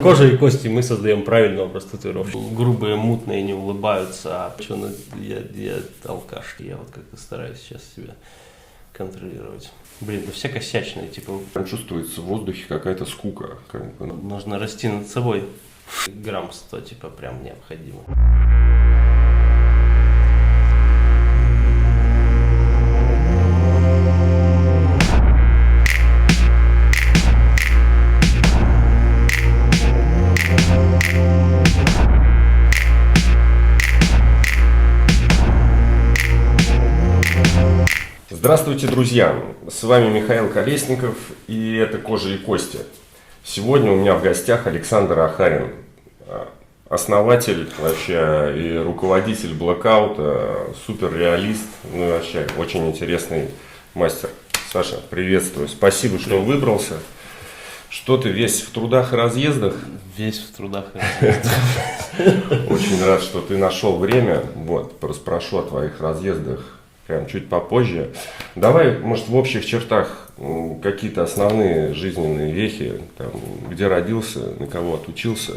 Кожа и кости, мы создаем правильный образ татуировщика. Грубые, мутные, не улыбаются, а что, ну, я алкаш, я вот как-то стараюсь сейчас себя контролировать. Блин, да вся косячная, типа. Чувствуется в воздухе какая-то скука. Нужно расти над собой. Грамм 100, типа, прям необходимо. Здравствуйте, друзья! С вами Михаил Колесников, и это «Кожа и кости». Сегодня у меня в гостях Александр Ахарин, основатель вообще и руководитель Blackout, суперреалист, ну и вообще очень интересный мастер. Саша, приветствую. Спасибо, что выбрался. Что ты весь в трудах и разъездах? Весь в трудах и разъездах. Очень рад, что ты нашел время. Вот, спрошу о твоих разъездах прям чуть попозже. Давай, может, в общих чертах какие-то основные жизненные вехи, там, где родился, на кого отучился.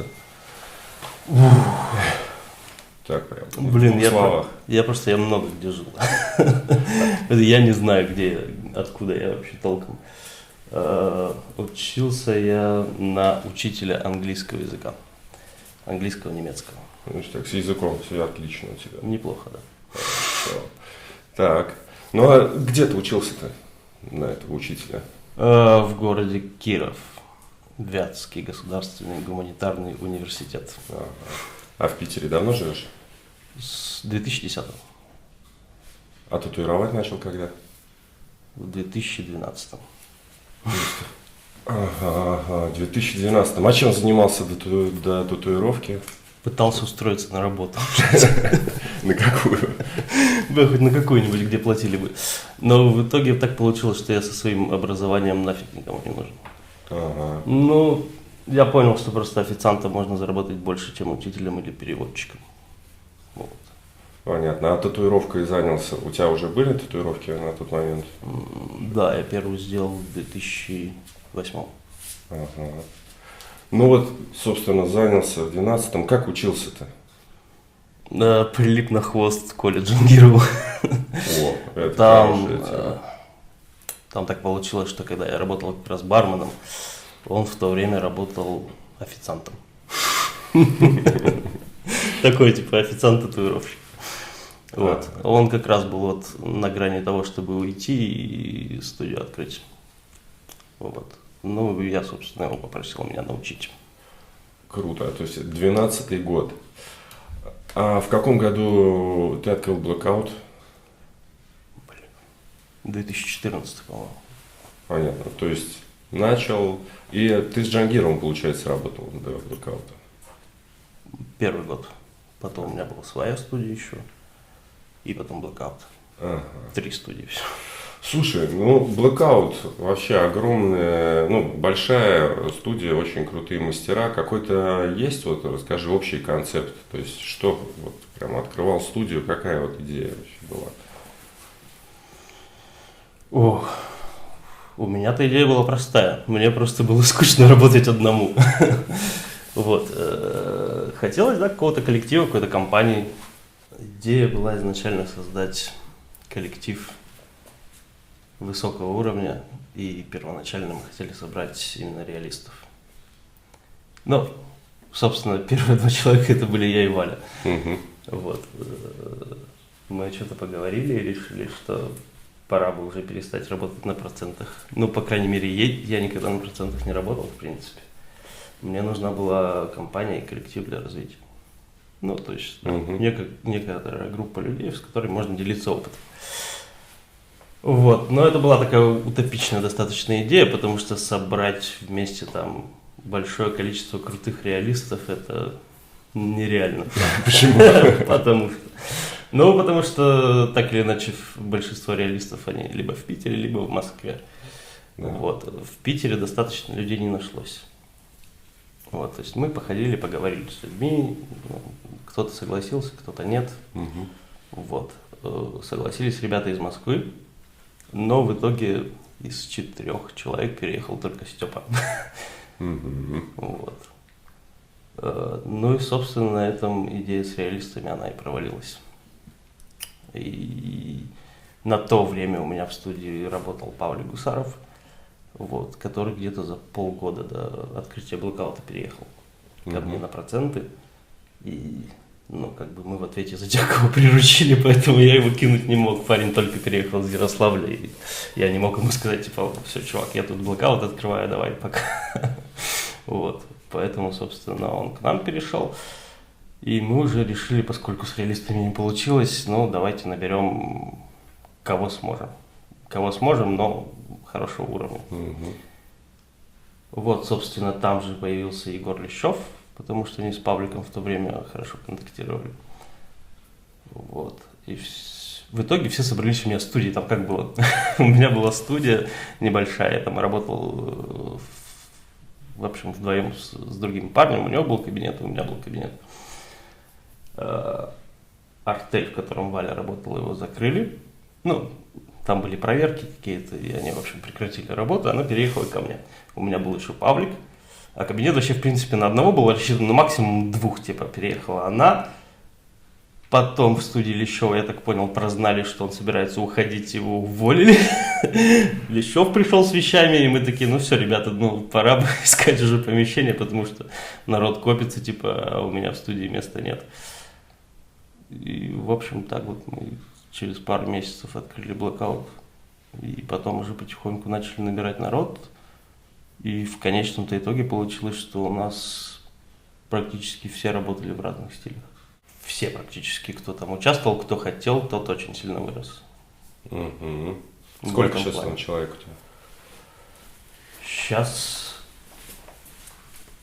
Так прям. Блин, я много где жил. Я не знаю, откуда я вообще толком. Учился я на учителя английского языка. Английского, немецкого. Ну, так, с языком все отлично у тебя. Неплохо, да. Хорошо. Так, ну а где ты учился-то на этого учителя? В городе Киров. Вятский государственный гуманитарный университет. А в Питере давно живешь? С 2010-го. А татуировать начал когда? В 2012-м. Ага, в 2012-м. А чем занимался до татуировки? Пытался устроиться на работу. На какую? Да, хоть на какую-нибудь, где платили бы. Но в итоге так получилось, что я со своим образованием нафиг никому не нужен. Ага. Ну, я понял, что просто официантом можно заработать больше, чем учителем или переводчиком. Вот. Понятно. А татуировкой занялся? У тебя уже были татуировки на тот момент? Да, я первую сделал в 2008. Ага. Ну вот, собственно, занялся в 12-м. Как учился-то? Прилип на хвост Коля Джангирова. О, это там так получилось, что когда я работал как раз барменом, он в то время работал официантом. Такой типа официант-татуировщик. Вот. Он как раз был вот на грани того, чтобы уйти и студию открыть. Вот. Ну, я, собственно, его попросил меня научить. Круто. То есть 12-й год. А в каком году ты открыл Blackout? 2014, по-моему. Понятно. То есть начал... И ты с Джангировым, получается, работал до Blackout? Первый год. Потом у меня была своя студия еще. И потом Blackout. Ага. 3 студии все. Слушай, ну Blackout вообще огромная, ну большая студия, очень крутые мастера. Какой-то есть, вот расскажи общий концепт, то есть что вот прям открывал студию, какая вот идея вообще была? Ох, у меня-то идея была простая, мне просто было скучно работать одному. Вот, хотелось, да, какого-то коллектива, какой-то компании. Идея была изначально создать коллектив высокого уровня, и первоначально мы хотели собрать именно реалистов. Но, собственно, первые 2 человека это были я и Валя. Вот. Мы что-то поговорили и решили, что пора бы уже перестать работать на процентах. Ну, по крайней мере, я никогда на процентах не работал, в принципе. Мне нужна была компания и коллектив для развития. Ну, то есть некоторая группа людей, с которыми можно делиться опытом. Вот, но это была такая утопичная достаточно идея, потому что собрать вместе там большое количество крутых реалистов это нереально. Почему? Потому что так или иначе большинство реалистов они либо в Питере, либо в Москве. Вот, в Питере достаточно людей не нашлось. Вот, то есть мы походили, поговорили с людьми, кто-то согласился, кто-то нет. Вот, согласились ребята из Москвы. Но в итоге из 4 человек переехал только Степа. Вот. Ну и, собственно, на этом идея с реалистами, она и провалилась. И на то время у меня в студии работал Павлик Гусаров, вот, который где-то за полгода до открытия Blackout переехал ко мне на проценты. И, ну, как бы мы в ответе за тех, кого приручили, поэтому я его кинуть не мог. Парень только переехал из Ярославля, и я не мог ему сказать, типа, все, чувак, я тут Blackout открываю, давай, пока. Вот, поэтому, собственно, он к нам перешел. И мы уже решили, поскольку с реалистами не получилось, ну, давайте наберем кого сможем. Кого сможем, но хорошего уровня. Вот, собственно, там же появился Егор Лещев, потому что они с Павликом в то время хорошо контактировали. Вот. И в итоге все собрались у меня в студии. Там как было? У меня была студия небольшая, я там работал, в общем, вдвоем с другим парнем. У него был кабинет, у меня был кабинет. Артель, в котором Валя работала, его закрыли. Ну, там были проверки какие-то, и они, в общем, прекратили работу, она переехала ко мне. У меня был еще Павлик, а кабинет вообще, в принципе, на одного был рассчитан, ну, максимум двух, типа, переехала она. Потом в студии Лещева, я так понял, прознали, что он собирается уходить, его уволили. Лещев пришел с вещами, и мы такие, ну все, ребята, ну пора бы искать уже помещение, потому что народ копится, типа, а у меня в студии места нет. И, в общем, так вот мы через пару месяцев открыли Blackout, и потом уже потихоньку начали набирать народ. И в конечном-то итоге получилось, что у нас практически все работали в разных стилях. Все практически, кто там участвовал, кто хотел, тот очень сильно вырос. Сколько сейчас там человек у тебя? Сейчас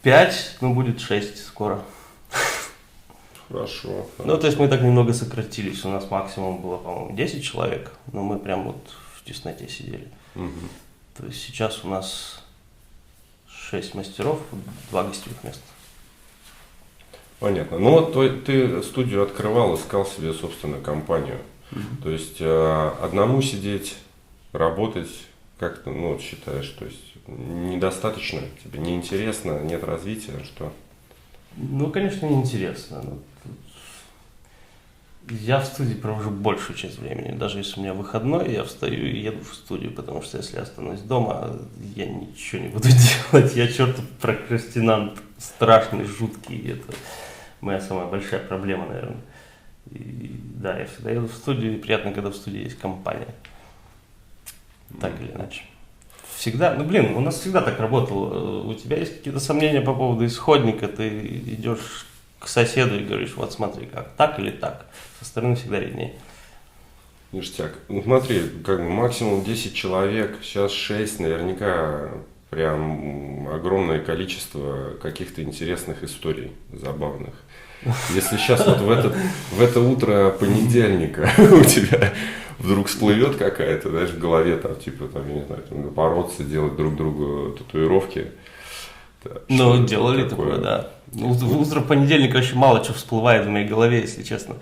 5, ну будет 6 скоро. Хорошо. Ну, то есть мы так немного сократились. У нас максимум было, по-моему, 10 человек, но мы прям вот в тесноте сидели. То есть сейчас у нас 6 мастеров, 2 гостевых места. Понятно. Ну вот ты студию открывал, искал себе собственную компанию. То есть одному сидеть, работать, как ты, ну, считаешь, то есть недостаточно, тебе неинтересно, нет развития, что? Ну, конечно, неинтересно. Я в студии провожу большую часть времени. Даже если у меня выходной, я встаю и еду в студию, потому что если я останусь дома, я ничего не буду делать. Я чертов прокрастинант, страшный, жуткий. Это моя самая большая проблема, наверное. И, да, я всегда еду в студию, и приятно, когда в студии есть компания. Так или иначе. Всегда, ну блин, у нас всегда так работало. У тебя есть какие-то сомнения по поводу исходника, ты идешь к соседу и говоришь, вот смотри, как, так или так. Со стороны всегда виднее. Ништяк. Ну смотри, как бы максимум 10 человек, сейчас 6, наверняка прям огромное количество каких-то интересных историй, забавных. Если сейчас вот в это утро понедельника у тебя вдруг всплывет какая-то, знаешь, в голове там, типа, там, я не знаю, там, бороться, делать друг другу татуировки. Ну, делали такое, да. Ну, в утро понедельника вообще мало чего всплывает в моей голове, если честно.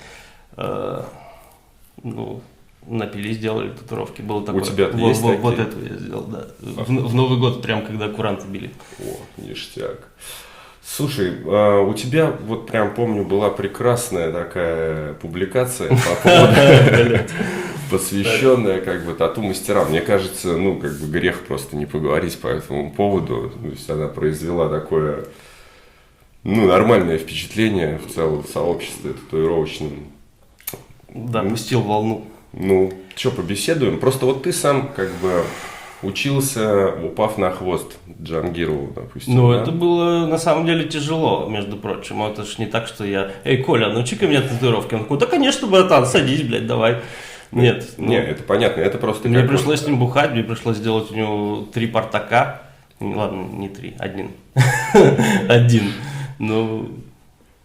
Ну, напились, сделали татуировки. Было такое. У тебя есть такие? Вот эту я сделал, да. В Новый год, прям когда куранты били. О, ништяк. Слушай, у тебя, вот прям помню, была прекрасная такая публикация по поводу, посвященная как бы тату-мастерам. Мне кажется, ну, как бы грех просто не поговорить по этому поводу. То есть она произвела такое, ну, нормальное впечатление в целом в сообществе татуировочном. Да, пустил волну. Ну, что, побеседуем? Просто вот ты сам как бы учился, упав на хвост Джангирову, допустим. Ну, да? это было на самом деле тяжело, между прочим. Это ж не так, что я, эй, Коля, научи-ка меня татуировки. Он такой, да, конечно, братан, садись, блядь, давай. Нет. Не, это понятно, это просто... Мне пришлось с ним бухать, мне пришлось сделать у него 3 партака. Ладно, не 3, 1. 1. Ну...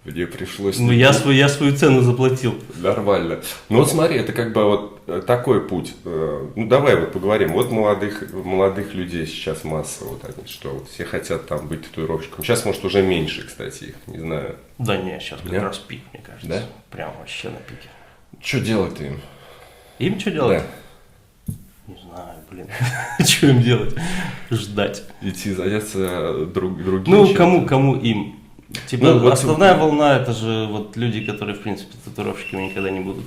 Мне пришлось... Ну, я свою цену заплатил. Нормально. Ну, вот смотри, это как бы вот такой путь. Ну, давай вот поговорим. Вот молодых людей сейчас масса. Вот они, что вот все хотят там быть татуировщиком. Сейчас, может, уже меньше, кстати, их, не знаю. Да не, сейчас как Нет? раз пик, мне кажется. Да? Прям вообще на пике. Что делать-то им? Им что делать? Да. Не знаю, блин. Что им делать? Ждать. Идти заняться другим Ну, чем-то. кому им? Типа, Ну, вот основная волна это же вот люди, которые, в принципе, татуировщиками никогда не будут.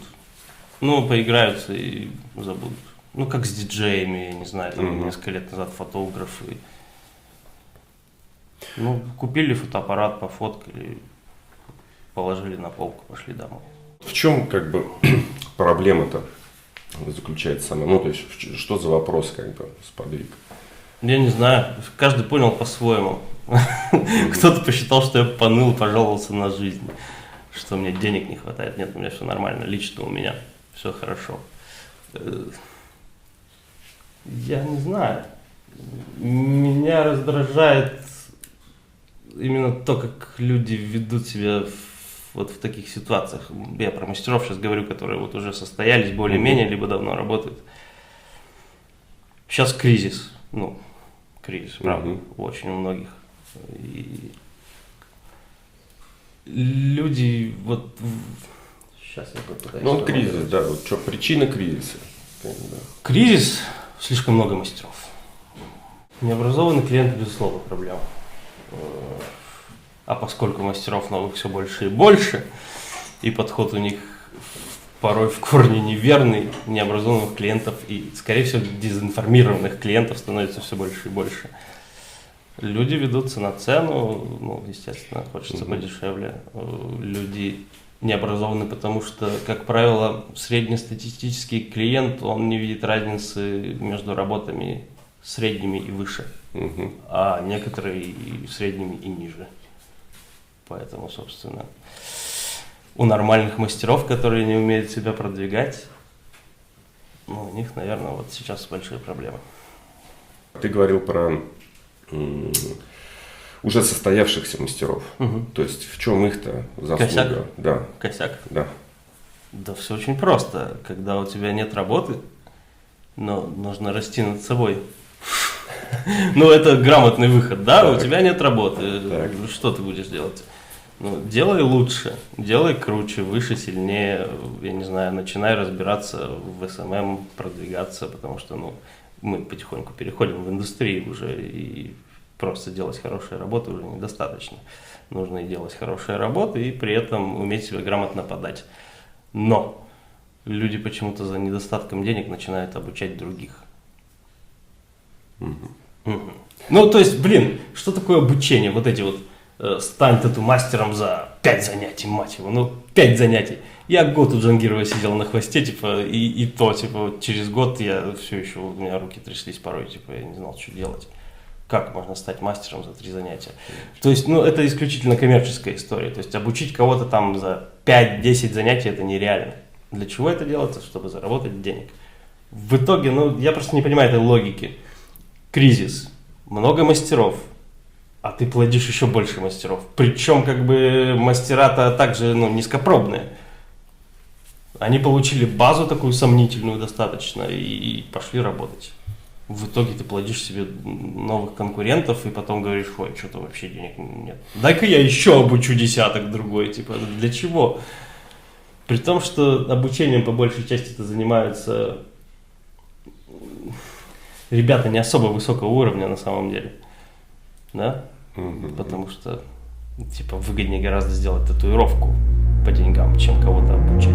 Ну, поиграются и забудут. Ну, как с диджеями, я не знаю, там несколько лет назад фотографы. Ну, купили фотоаппарат, пофоткали, положили на полку, пошли домой. В чем как бы проблема-то заключается сама? Ну, то есть, что за вопрос как бы сподвиг? Я не знаю, каждый понял по-своему. Кто-то посчитал, что я поныл, пожаловался на жизнь, что мне денег не хватает. Нет, у меня все нормально, лично у меня все хорошо. Я не знаю. Меня раздражает именно то, как люди ведут себя вот в таких ситуациях. Я про мастеров сейчас говорю, которые вот уже состоялись более-менее, либо давно работают. Сейчас кризис. Ну, кризис, правда, очень у многих. И люди вот... Сейчас я попытаюсь... Ну, вот кризис, да. Вот что, причина кризиса? Кризис, слишком много мастеров. Необразованный клиент, безусловно, проблема. А поскольку мастеров новых все больше и больше, и подход у них порой в корне неверный, необразованных клиентов и, скорее всего, дезинформированных клиентов становится все больше и больше. Люди ведутся на цену, ну, естественно, хочется подешевле. Люди необразованы, потому что, как правило, среднестатистический клиент, он не видит разницы между работами средними и выше, а некоторые и средними и ниже. Поэтому, собственно, у нормальных мастеров, которые не умеют себя продвигать, ну, у них, наверное, вот сейчас большие проблемы. Ты говорил про уже состоявшихся мастеров. То есть в чем их-то заслуга? Косяк? Да. Косяк? Да. Да все очень просто. Когда у тебя нет работы, но нужно расти над собой. Ну, это грамотный выход, да? У тебя нет работы. Что ты будешь делать? Ну, делай лучше, делай круче, выше, сильнее, я не знаю, начинай разбираться в СММ, продвигаться, потому что, ну, мы потихоньку переходим в индустрию уже, и просто делать хорошие работы уже недостаточно. Нужно и делать хорошие работы, и при этом уметь себя грамотно подать. Но люди почему-то за недостатком денег начинают обучать других. Ну, то есть, блин, что такое обучение? Вот эти вот стань тату-мастером за 5 занятий, мать его, ну 5 занятий. Я год у Джангирова сидел на хвосте, типа, и то, типа, вот через год я все еще, у меня руки тряслись порой, типа, я не знал, что делать. Как можно стать мастером за 3 занятия? То есть, ну, это исключительно коммерческая история. То есть, обучить кого-то там за 5-10 занятий это нереально. Для чего это делается? Чтобы заработать денег. В итоге, ну, я просто не понимаю этой логики. Кризис, много мастеров, а ты плодишь еще больше мастеров. Причем, как бы, мастера-то также, ну, низкопробные. Они получили базу такую сомнительную достаточно и пошли работать. В итоге ты плодишь себе новых конкурентов и потом говоришь, ой, что-то вообще денег нет. Дай-ка я еще обучу десяток другой, типа, для чего? При том, что обучением по большей части-то занимаются ребята не особо высокого уровня на самом деле. Да? Потому что, типа, выгоднее гораздо сделать татуировку по деньгам, чем кого-то обучать.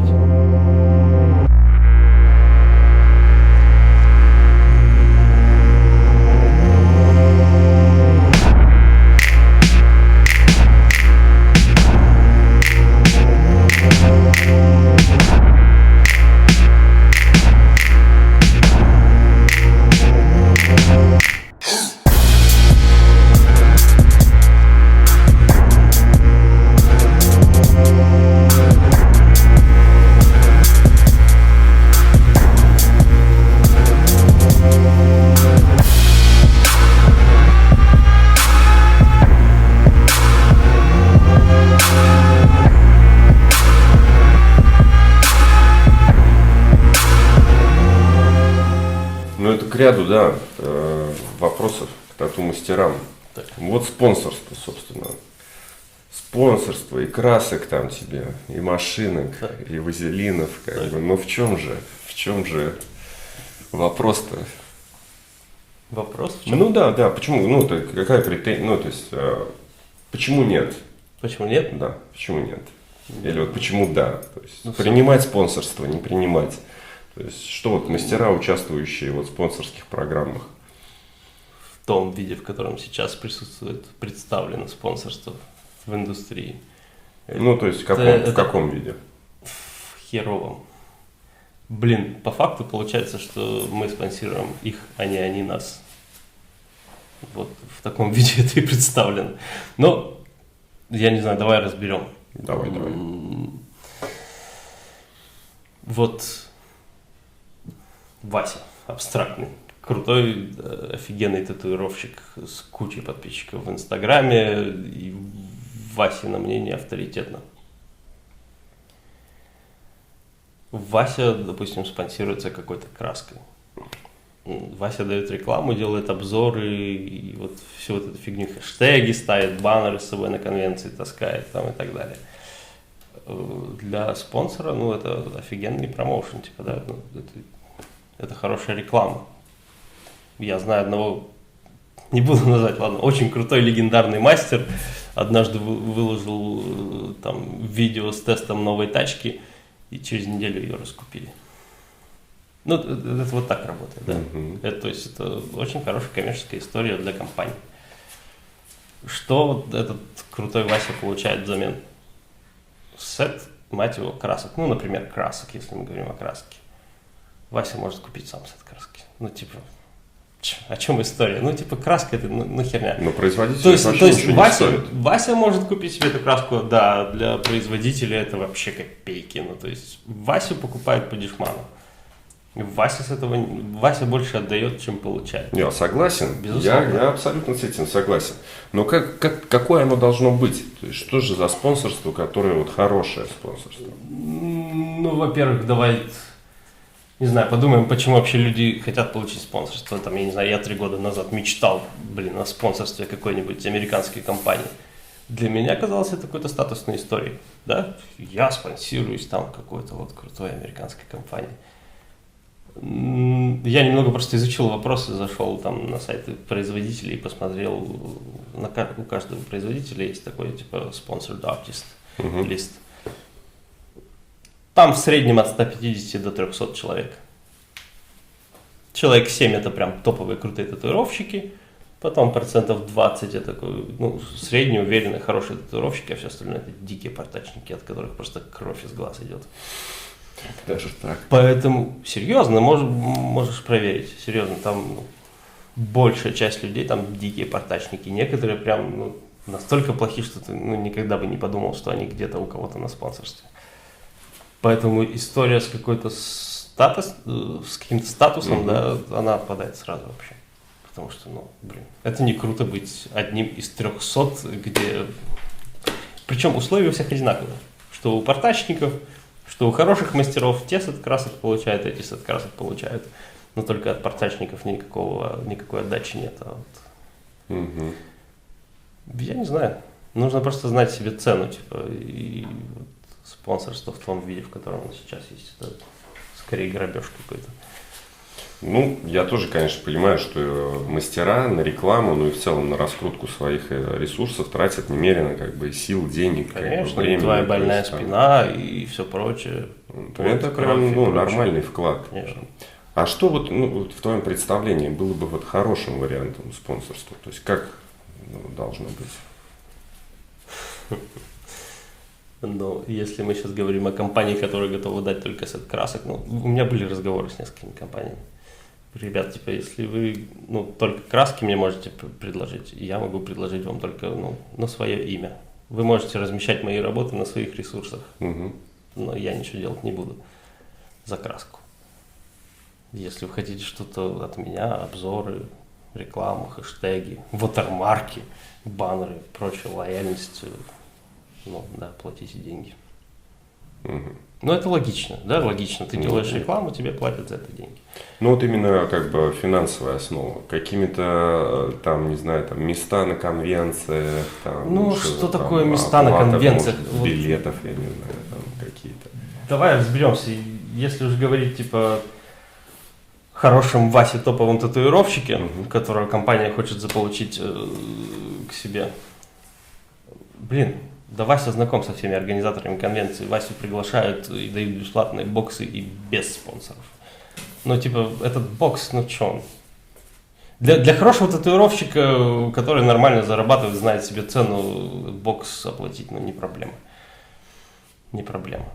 К ряду, да, вопросов к тату-мастерам. Вот спонсорство, собственно. Спонсорство и красок там тебе, и машинок, и вазелинов, как бы. Но в чем же вопрос-то? Вопрос в чем? Ну да, почему, ну, какая претензия, ну, то есть, почему нет? Почему нет? Да, почему нет? Или вот почему да? То есть Ну, принимать спонсорство, не принимать. То есть что вот мастера, участвующие вот в спонсорских программах? В том виде, в котором сейчас представлено спонсорство в индустрии. Ну, то есть в каком виде? В херовом. Блин, по факту получается, что мы спонсируем их, а не они нас. Вот в таком виде это и представлено. Но, я не знаю, давай разберем. Давай. Вот Вася, абстрактный, крутой, офигенный татуировщик с кучей подписчиков в Инстаграме, и Васино мнение авторитетно. Вася, допустим, спонсируется какой-то краской. Вася дает рекламу, делает обзоры, и вот всю вот эту фигню, хэштеги ставит, баннеры с собой на конвенции таскает там и так далее. Для спонсора, ну, это офигенный промоушен, типа, да, это хорошая реклама. Я знаю одного, не буду назвать, ладно, очень крутой легендарный мастер, однажды выложил там видео с тестом новой тачки, и через неделю ее раскупили. Ну, это вот так работает, да. То есть это очень хорошая коммерческая история для компании. Что вот этот крутой Вася получает взамен? Сет, мать его, красок. Ну, например, красок, если мы говорим о краске. Вася может купить сам сет краски. Ну, типа, о чем история? Ну, типа, краска это ну херня. Но производитель то есть ничего не стоит. Вася может купить себе эту краску, да, для производителя это вообще копейки. Ну, то есть Васю покупают по дешману. Вася больше отдает, чем получает. Я согласен. Безусловно. Я абсолютно с этим согласен. Но какое оно должно быть? То есть что же за спонсорство, которое вот хорошее спонсорство? Ну, во-первых, давай, не знаю, подумаем, почему вообще люди хотят получить спонсорство. Там, я не знаю, я 3 года назад мечтал, о спонсорстве какой-нибудь американской компании. Для меня казалось это какой-то статусной историей. Да? Я спонсируюсь там какой-то вот крутой американской компании. Я немного просто изучил вопросы, зашел там на сайты производителей и посмотрел, у каждого производителя есть такой типа sponsored artist лист. Там в среднем от 150 до 300 человек. Человек 7 это прям топовые крутые татуировщики, потом 20% это средние, уверенные, хорошие татуировщики, а все остальное это дикие портачники, от которых просто кровь из глаз идет. Даже так. Поэтому, серьезно, можешь проверить, серьезно, там большая часть людей, там дикие портачники, некоторые прям настолько плохие, что ты никогда бы не подумал, что они где-то у кого-то на спонсорстве. Поэтому история с каким-то статусом, да, она отпадает сразу вообще. Потому что, это не круто быть одним из 300, где... Причем условия у всех одинаковые, что у портачников, что у хороших мастеров те сет красок получают, эти сет красок получают, но только от портачников никакой отдачи нет. Я не знаю, нужно просто знать себе цену, типа, и спонсорство в том виде, в котором оно сейчас есть, это скорее грабеж какой-то. Я тоже, конечно, понимаю, что мастера на рекламу, и в целом на раскрутку своих ресурсов тратят немерено сил, денег, конечно, времени. Твоя больная спина и все прочее. Это прям нормальный вклад. Конечно. А что вот в твоем представлении было бы вот хорошим вариантом спонсорства? То есть как должно быть? Но если мы сейчас говорим о компании, которая готова дать только сет красок, у меня были разговоры с несколькими компаниями. Ребят, типа, если вы только краски мне можете предложить, я могу предложить вам только на свое имя. Вы можете размещать мои работы на своих ресурсах, но я ничего делать не буду за краску. Если вы хотите что-то от меня, обзоры, рекламу, хэштеги, watermarки, баннеры, прочее, лояльность, платите деньги. Это логично, да, логично. Ты делаешь рекламу, тебе платят за это деньги. Именно финансовая основа. Какими-то места на конвенциях. Что такое места на конвенциях? Билетов, я не знаю, какие-то. Давай разберемся. Если уж говорить, типа, хорошем Васе топовом татуировщике, которого компания хочет заполучить к себе. Да Вася знаком со всеми организаторами конвенции. Васю приглашают и дают бесплатные боксы и без спонсоров. Ну, типа, этот бокс, ну что он? Для хорошего татуировщика, который нормально зарабатывает, знает себе цену, бокс оплатить, ну, не проблема. Не проблема.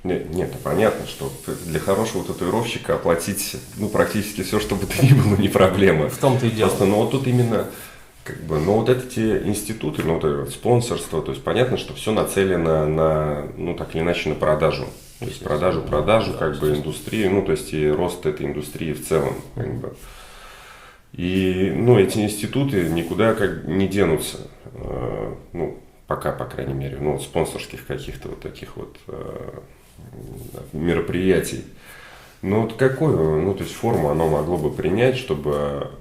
Нет, понятно, что для хорошего татуировщика оплатить, ну, практически все, что бы то ни было, не проблема. В том-то и дело. Просто, ну, вот тут именно, как бы, ну, вот эти институты, ну, вот это спонсорство, то есть понятно, что все нацелено на, ну, так или иначе, на продажу. То есть продажу, да, как бы, индустрии, ну, то есть и рост этой индустрии в целом, как бы. И, ну, эти институты никуда как не денутся, ну, пока, по крайней мере, ну, вот спонсорских каких-то вот таких вот мероприятий. Но вот какую, ну, то есть форму оно могло бы принять, чтобы,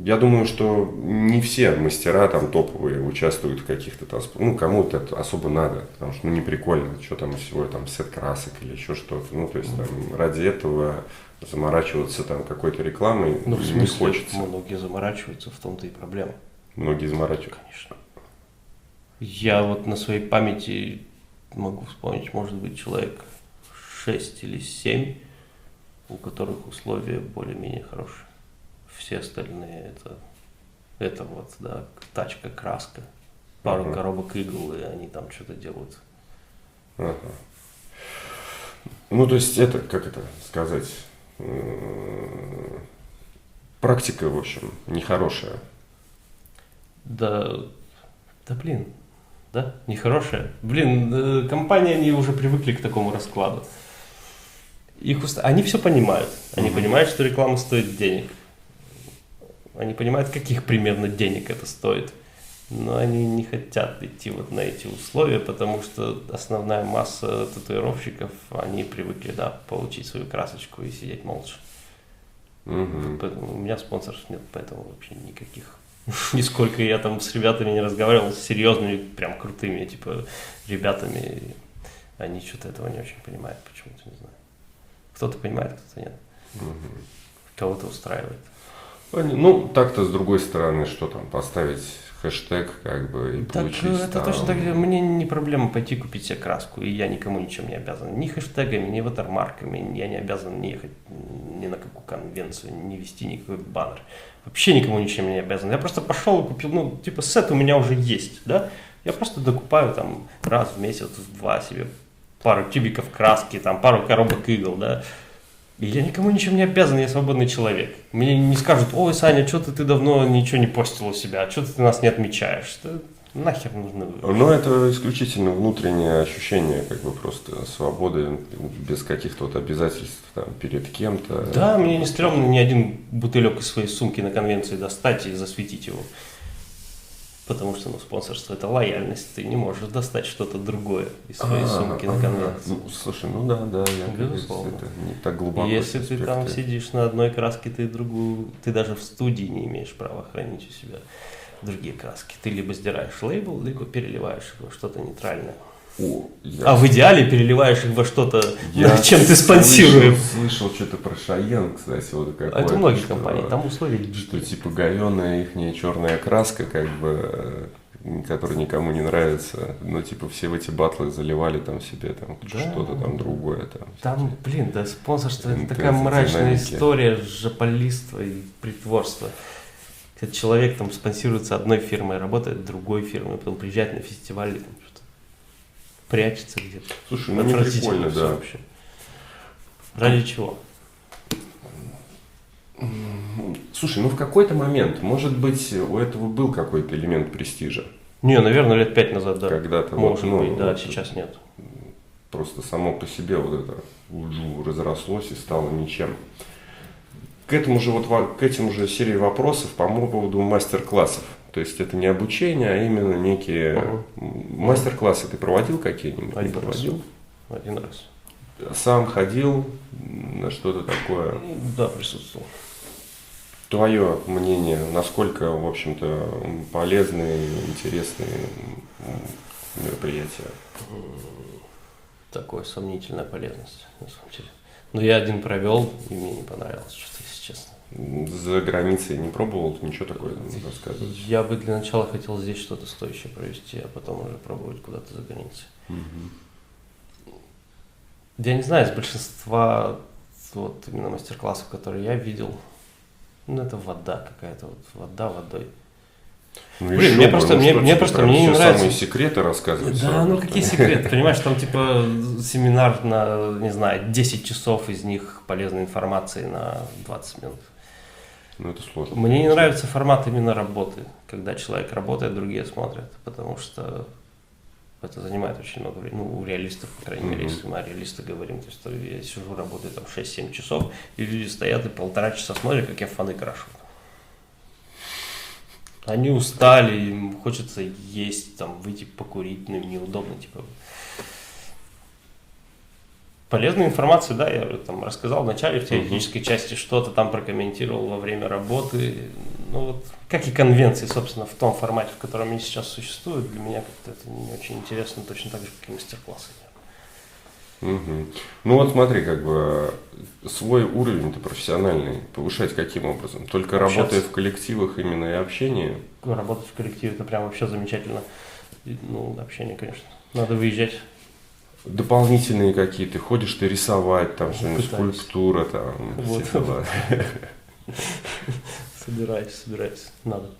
я думаю, что не все мастера там топовые участвуют в каких-то там, ну, кому-то это особо надо, потому что, ну, не прикольно, что там всего там сет красок или еще что-то, ну, то есть там ради этого заморачиваться там какой-то рекламой, Ну, в смысле, не хочется. многие заморачиваются, в том-то и проблема. Многие заморачиваются. Конечно. Я вот на своей памяти могу вспомнить, может быть, человек 6 или 7, у которых условия более-менее хорошие. Все остальные это вот, да, тачка, краска, пару коробок игл, и они там что-то делают. Ага. Ну, то есть это, как это сказать, практика, в общем, нехорошая. Да блин, да, нехорошая. Блин, компании, они уже привыкли к такому раскладу. Они все понимают. Они понимают, что реклама стоит денег. Они понимают, каких примерно денег это стоит. Но они не хотят идти вот на эти условия, потому что основная масса татуировщиков, они привыкли, да, получить свою красочку и сидеть молча. У меня спонсоров нет, поэтому вообще никаких. Нисколько я там с ребятами не разговаривал, с серьезными, прям крутыми, типа, ребятами. Они что-то этого не очень понимают, почему-то, не знаю. Кто-то понимает, кто-то нет. Кого-то устраивает. Ну, так-то с другой стороны, что там, поставить хэштег, как бы, и Так получить это там... точно так же. Мне не проблема пойти купить себе краску, и я никому ничем не обязан. Ни хэштегами, ни ватермарками. Я не обязан не ехать ни на какую конвенцию, не вести никакой баннер. Вообще никому ничем не обязан. Я просто пошел и купил, ну, типа, сет у меня уже есть, да? Я просто докупаю там раз в месяц, два себе пару тюбиков краски, там пару коробок игл, да? И я никому ничем не обязан, я свободный человек. Мне не скажут: ой, Саня, что-то ты давно ничего не постил у себя, что-то ты нас не отмечаешь. Что нахер нужно? Ну, это исключительно внутреннее ощущение, как бы, просто свободы, без каких-то вот обязательств там перед кем-то. Да, мне не стрёмно ни один бутылек из своей сумки на конвенции достать и засветить его. Потому что, ну, спонсорство – это лояльность. Ты не можешь достать что-то другое из своей сумки на конвенции. Ну, слушай, ну да, я, Безусловно. это не так глубоко. Если ты там сидишь на одной краске, ты другую, ты даже в студии не имеешь права хранить у себя другие краски. Ты либо сдираешь лейбл, либо переливаешь его во что-то нейтральное. А в идеале переливаешь их во что-то, чем ты спонсируешь. Слышал что-то про Шайен, кстати, вот какое-то. Это многие компании, там условия что типа говёная ихняя черная краска, как бы, которая никому не нравится, но типа все в эти батлы заливали там себе там что-то там другое. Там, блин, да, спонсорство это такая мрачная история жополиства и притворства. Когда человек там спонсируется одной фирмой, работает другой фирмой, потом приезжает на фестиваль, там что-то прячется где-то. Слушай, ну не прикольно, да. Вообще. Ради чего? Слушай, ну в какой-то момент, может быть, у этого был какой-то элемент престижа. Не, наверное, лет 5 назад, да. Когда-то. Может быть, да, сейчас нет. Просто само по себе вот это уджу разрослось и стало ничем. К этому же к этим же серии вопросов по поводу мастер-классов. То есть это не обучение, а именно некие мастер-классы. Ты проводил какие-нибудь? Один проводил. Один раз. Сам ходил на что-то такое? Да, присутствовал. Твое мнение, насколько, в общем-то, полезные, интересные мероприятия? Такое сомнительная полезность, на самом деле. Но я один провел, и мне не понравилось, что-то, если честно. За границей не пробовал, ничего такое рассказывать? Я бы для начала хотел здесь что-то стоящее провести, а потом уже пробовать куда-то за границей. Я не знаю, из большинства вот именно мастер-классов, которые я видел, ну это вода какая-то, вот вода водой. Ну, блин, мне просто, мне не нравится. Самые секреты рассказывать. Да, ну какие секреты, понимаешь, там типа семинар на, не знаю, 10 часов, из них полезной информации на 20 минут. Ну это сложно. Мне не нравится формат именно работы, когда человек работает, другие смотрят, потому что это занимает очень много времени, ну, у реалистов, по крайней мере, если мы о реалистах говорим, то есть я сижу, работаю там 6-7 часов, и люди стоят и 1,5 часа смотрят, как я фаны крашу. Они устали, им хочется есть, там, выйти покурить, но им неудобно, типа. Полезную информацию, да, я там рассказал в начале, в теоретической части, что-то там прокомментировал во время работы. Ну вот, как и конвенции, собственно, в том формате, в котором они сейчас существуют, для меня как-то это не очень интересно, точно так же, как и мастер-классы. Ну вот смотри, как бы свой уровень-то профессиональный повышать каким образом? Только работая в коллективах именно и общении? Работать в коллективе это прям вообще замечательно. Ну, общение, конечно. Надо выезжать. Дополнительные какие-то, ходишь ты рисовать, там что-нибудь, скульптура, там, вот. все дела. Собираюсь, надо.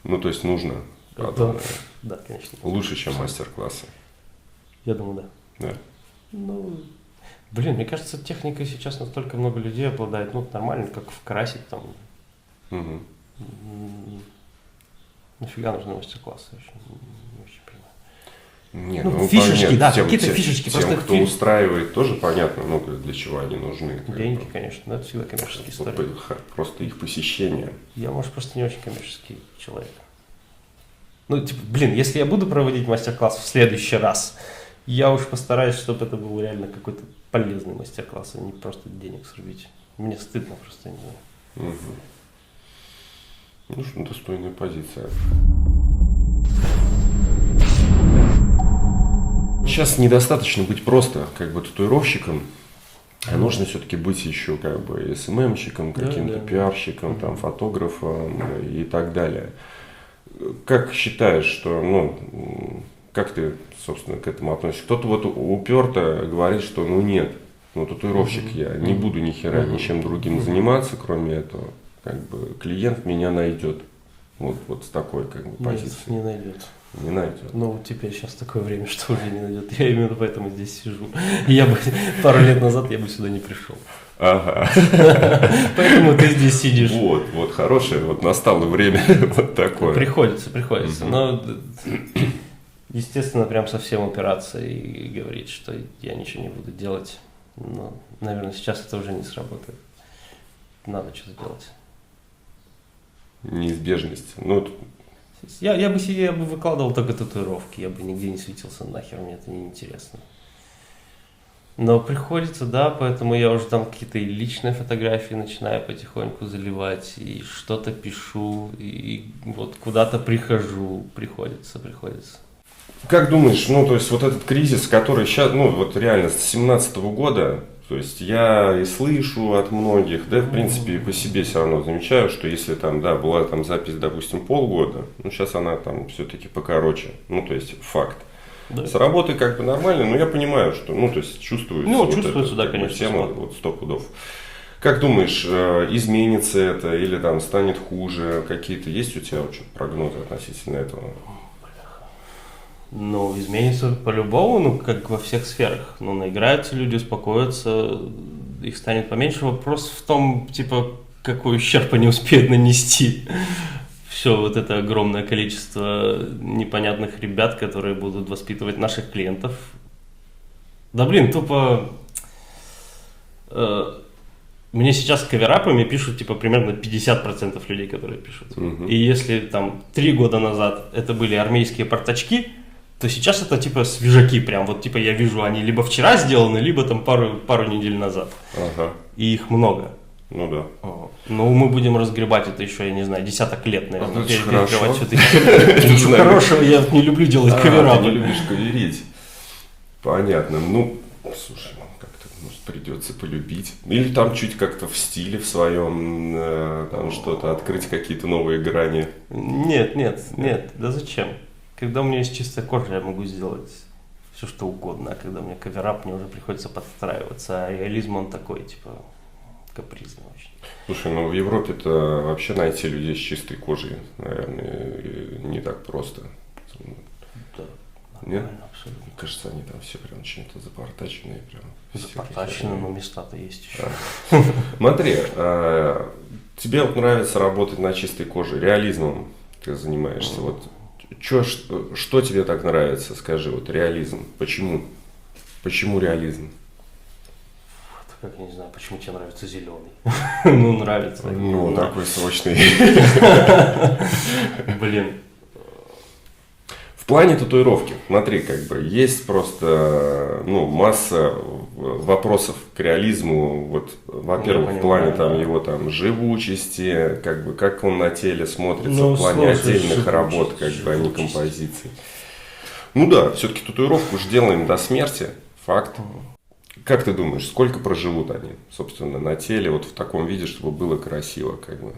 Ну, то есть нужно. Да, конечно. Лучше, чем мастер-классы. Я думаю, да. Да. Ну, блин, мне кажется, техникой сейчас настолько много людей обладает, ну, нормально, как вкрасить там. Нафига нужны мастер-классы? Не очень понимаю. Нет, ну фишечки, нет, да, какие-то фишечки. Тем, просто кто устраивает, тоже понятно, ну, для чего они нужны. Деньги, конечно, но это всегда коммерческие истории. Просто их посещение. Я, может, просто не очень коммерческий человек. Ну, типа, блин, если я буду проводить мастер-класс в следующий раз, я уж постараюсь, чтобы это был реально какой-то полезный мастер-класс, а не просто денег срубить. Мне стыдно просто, не знаю. Ну, что достойная позиция. Сейчас недостаточно быть просто как бы татуировщиком, а нужно все-таки быть еще как бы СММщиком, каким-то пиарщиком, там, фотографом и так далее. Как считаешь, что, ну, как ты, собственно, к этому относишься? Кто-то вот уперто говорит, что ну нет, ну татуировщик я, не буду ни хера ничем другим заниматься, кроме этого. Как бы клиент меня найдет. Вот с такой как бы позицией. Нет, не найдет. Не найдет. Ну, теперь сейчас такое время, что уже не найдет. Я именно поэтому здесь сижу. Я бы пару лет назад я бы сюда не пришел. Ага. Поэтому ты здесь сидишь. Вот хорошее, вот настало время вот такое. Приходится. Но, естественно, прям совсем упираться и говорить, что я ничего не буду делать. Но, наверное, сейчас это уже не сработает. Надо что-то делать. Неизбежность. Ну, я бы выкладывал только татуировки, я бы нигде не светился нахер, мне это не интересно. Но приходится, да, поэтому я уже там какие-то и личные фотографии начинаю потихоньку заливать, и что-то пишу, и вот куда-то прихожу, приходится. Как думаешь, ну, то есть вот этот кризис, который сейчас, ну, вот реально с 2017 года, то есть я и слышу от многих, да, в принципе, и по себе все равно замечаю, что если там, да, была там запись, допустим, полгода, ну, сейчас она там все-таки покороче, ну, то есть факт. Да. С работы как бы нормально, но я понимаю, что, ну, то есть чувствуется, ну, вот чувствуется, эта, да, конечно, тема, вот 100 пудов. Как думаешь, изменится это или там станет хуже? Какие-то есть у тебя вот прогнозы относительно этого? Ну, изменится по-любому, ну, как во всех сферах. Ну, наиграются люди, успокоятся, их станет поменьше. Вопрос в том, типа, какой ущерб они успеют нанести. Все вот это огромное количество непонятных ребят, которые будут воспитывать наших клиентов. Да, блин, тупо... Мне сейчас каверапами пишут, типа, примерно 50% людей, которые пишут. И если там 3 года назад это были армейские портачки, то сейчас это типа свежаки прям. Вот типа я вижу, они либо вчера сделаны, либо там пару недель назад. Ага. И их много. Ну да. Ну, мы будем разгребать это еще, я не знаю, десяток лет, наверное. Перекрывать все это. Ничего хорошего, я не люблю делать каверапы. Ты не любишь каверить. Понятно. Ну, слушай, как-то Может, придется полюбить. Или там чуть как-то в стиле в своем, там что-то, открыть какие-то новые грани. Нет, да зачем? Когда у меня есть чистая кожа, я могу сделать все, что угодно. А когда у меня каверап, мне уже приходится подстраиваться. А реализм, он такой, типа, капризный очень. Слушай, ну в Европе-то вообще найти людей с чистой кожей, наверное, не так просто. Да, Нет? абсолютно. Мне кажется, они там все прям чем-то запортаченные. Прям Запортачены, но места-то есть еще. Смотри, тебе вот нравится работать на чистой коже, реализмом ты занимаешься. Вот что тебе так нравится, скажи, вот реализм. Почему? Почему реализм? Как я не знаю, почему тебе нравится зеленый. Ну, нравится. Ну, такой срочный. Блин. В плане татуировки, смотри, как бы есть просто, ну, масса вопросов к реализму. Вот, во-первых, в плане там его там живучести, как бы как он на теле смотрится, в плане отдельных работ, как бы, а не композиций. Ну да, все-таки татуировку же делаем до смерти, факт. Как ты думаешь, сколько проживут они, собственно, на теле, вот в таком виде, чтобы было красиво, как бы?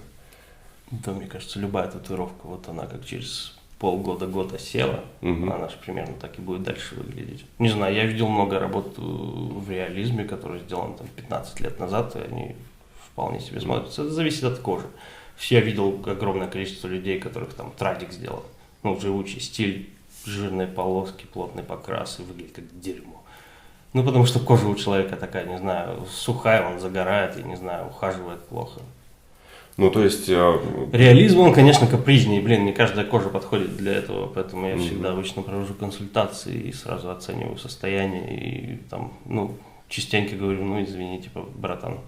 Да, мне кажется, любая татуировка, вот она как через полгода-год осела, она же примерно так и будет дальше выглядеть. Не знаю, я видел много работ в реализме, которые сделаны там 15 лет назад, и они вполне себе смотрятся. Это зависит от кожи. Я видел огромное количество людей, которых там традик сделал, ну, живучий стиль, жирные полоски, плотный покрас, и выглядит как дерьмо. Ну, потому что кожа у человека такая, не знаю, сухая, он загорает, и, не знаю, ухаживает плохо. Ну, то есть... Реализм, он, конечно, капризнее, блин, не каждая кожа подходит для этого, поэтому я всегда обычно провожу консультации и сразу оцениваю состояние, и там, ну, частенько говорю, ну, извини, типа, братан.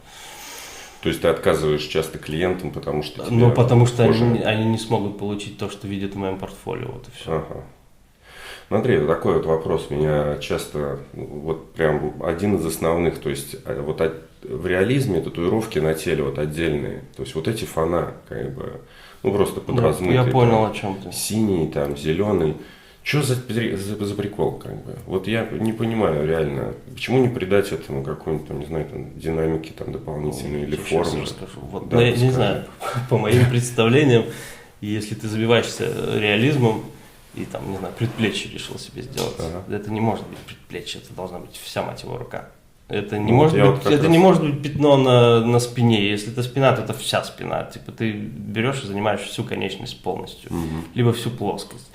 То есть ты отказываешь часто клиентам, потому что... Ну, потому что они не смогут получить то, что видят в моем портфолио, вот и все. Ага. Смотри, такой вот вопрос меня часто, вот прям один из основных, то есть вот в реализме татуировки на теле вот отдельные, то есть вот эти фона, как бы, ну просто подразмытые. Я понял, о чем ты. Синий, там, зеленый. Что за прикол, как бы? Вот я не понимаю реально, почему не придать этому какой-нибудь, там, не знаю, там, динамики там дополнительной или формы. Вот, да, но я не знаю, по моим представлениям, если ты забиваешься реализмом, и там, не знаю, предплечье решил себе сделать. Это не может быть предплечье, это должна быть вся, мать его, рука. Это не, может быть, это не может быть пятно на спине. Если это спина, то это вся спина. Типа ты берешь и занимаешь всю конечность полностью, либо всю плоскость.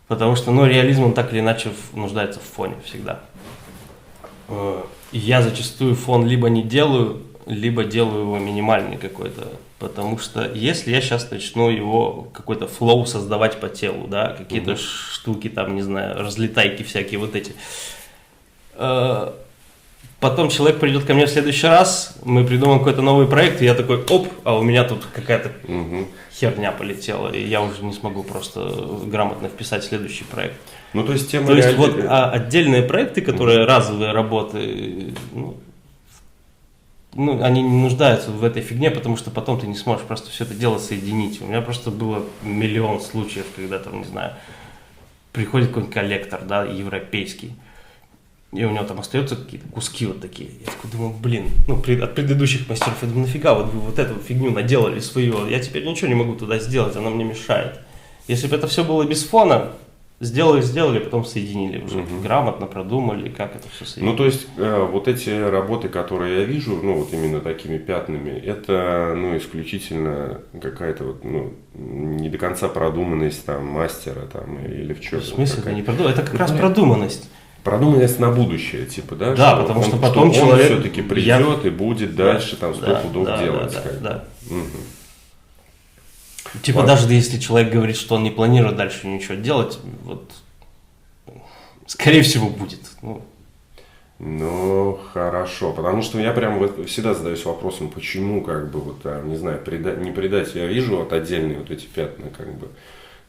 Потому что, ну, реализм, он так или иначе нуждается в фоне всегда. И я зачастую фон либо не делаю, либо делаю его минимальный какой-то. Потому что если я сейчас начну его какой-то флоу создавать по телу, да, какие-то штуки там, не знаю, разлетайки всякие вот эти. Потом человек придет ко мне в следующий раз, мы придумаем какой-то новый проект, и я такой, оп, а у меня тут какая-то херня полетела, и я уже не смогу просто грамотно вписать следующий проект. Ну, то есть, вот отдельные проекты, которые разовые работы, ну, они не нуждаются в этой фигне, потому что потом ты не сможешь просто все это дело соединить. У меня просто было миллион случаев, когда там, не знаю, приходит какой-нибудь коллектор, да, европейский, и у него там остаются какие-то куски вот такие. Я такой думаю, блин, ну, от предыдущих мастеров, я думаю, нафига вот вы вот эту фигню наделали свою, я теперь ничего не могу туда сделать, она мне мешает. Если бы это все было без фона, сделали, потом соединили уже, грамотно продумали, как это все соединить. Ну, то есть, вот эти работы, которые я вижу, ну, вот именно такими пятнами, это, ну, исключительно какая-то вот, ну, не до конца продуманность там мастера там или в чем-то. В смысле, это не продуманность? Это как раз продуманность. Продуманность на будущее, типа, да? Да, потому что потом человек все-таки придет и будет дальше там 100 пудов делать. Да. Типа даже если человек говорит, что он не планирует дальше ничего делать, вот, скорее всего, будет. Ну, хорошо, потому что я прям всегда задаюсь вопросом, почему, как бы, вот, не знаю, не придать. Я вижу вот отдельные вот эти пятна, как бы,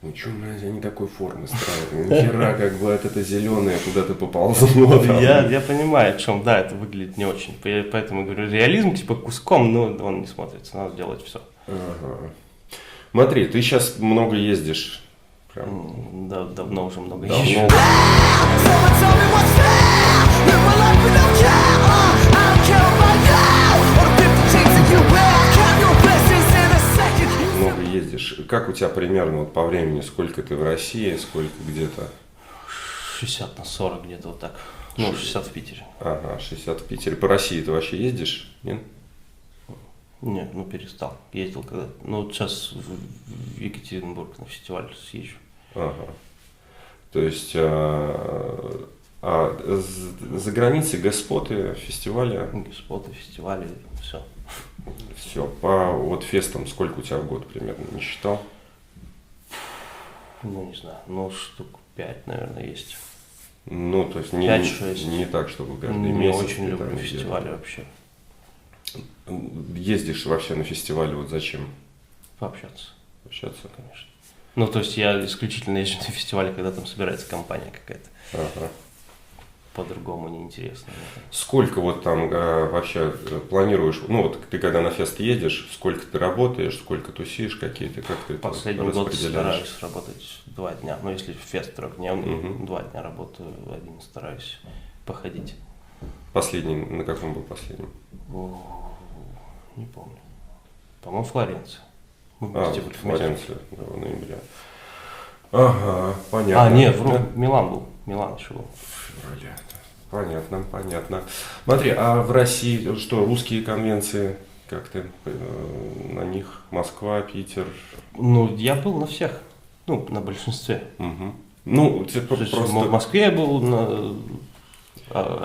ну, что, блядь, они такой формы строят, нихера, как бы, это зеленое куда-то поползло. Я понимаю, о чем, да, это выглядит не очень, поэтому говорю, реализм, типа, куском, но он не смотрится, надо делать все. Ага. Смотри, ты сейчас много ездишь. Прям. Да, давно уже много езжу. ездишь? Как у тебя примерно вот по времени? Сколько ты в России, сколько где-то? 60 на 40 где-то вот так. Ну, 60 в Питере. Ага, 60 в Питере. По России ты вообще ездишь? Нет? Нет, ну перестал. Ездил когда. Ну, вот сейчас в Екатеринбург на фестиваль съезжу. Ага. То есть, за границей господы, фестивали? Споты, фестивали, все. Все. По вот фестам сколько у тебя в год примерно? Не считал? Ну, не знаю, ну, штук 5, наверное, есть. Ну, то есть 5-6. не так, чтобы каждый Не месяц. очень ты люблю там фестивали вообще. Ездишь вообще на фестивале, вот зачем? Пообщаться, Общаться? конечно. Ну, то есть я исключительно езжу на фестивале, когда там собирается компания какая-то. Ага. По-другому неинтересно. Сколько вот там вообще планируешь, ну вот ты когда на фест едешь, сколько ты работаешь, сколько тусишь, какие-то, как ты это Последний год распределяешь? стараюсь работать 2 дня. Ну, если фест трехдневный, Мгм. 2 дня работаю, один стараюсь походить. Последний, на каком был последний? Не помню. По-моему, Флоренция. Мы вместе были в Флоренция, да, в ноябре. Ага, понятно. А, нет, вру, Да? Милан был. Милан еще был. В феврале. Понятно, понятно. Смотри, а в России что, русские конвенции, как ты на них? Москва, Питер? Ну, я был на всех. Ну, на большинстве. Угу. Ну, тебе То есть просто... в Москве я был на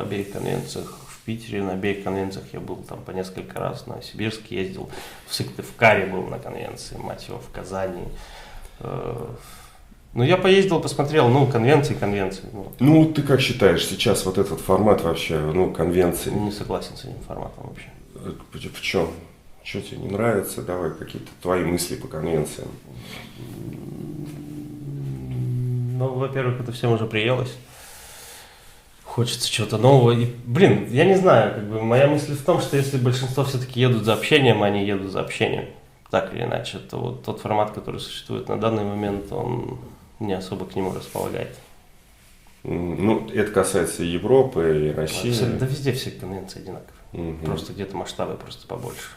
обеих конвенциях. В Питере на обеих конвенциях я был там по несколько раз. На Сибирск ездил. В Сыктывкаре был на конвенции, мать его, в Казани. Ну, я поездил, посмотрел, ну, конвенции. Ну, Ну, ты как считаешь, сейчас вот этот формат вообще, ну, конвенции, не согласен с этим форматом вообще. в чем? Что тебе не нравится? Давай какие-то твои мысли по конвенциям. Ну, во-первых, это всем уже приелось. Хочется чего-то нового. И, блин, я не знаю, как бы моя мысль в том, что если большинство все-таки едут за общением, они едут за общением, так или иначе, то вот тот формат, который существует на данный момент, он не особо к нему располагает. Ну, это касается и Европы, и России. Абсолютно, да везде все конвенции одинаковые. Мгм. Просто где-то масштабы просто побольше.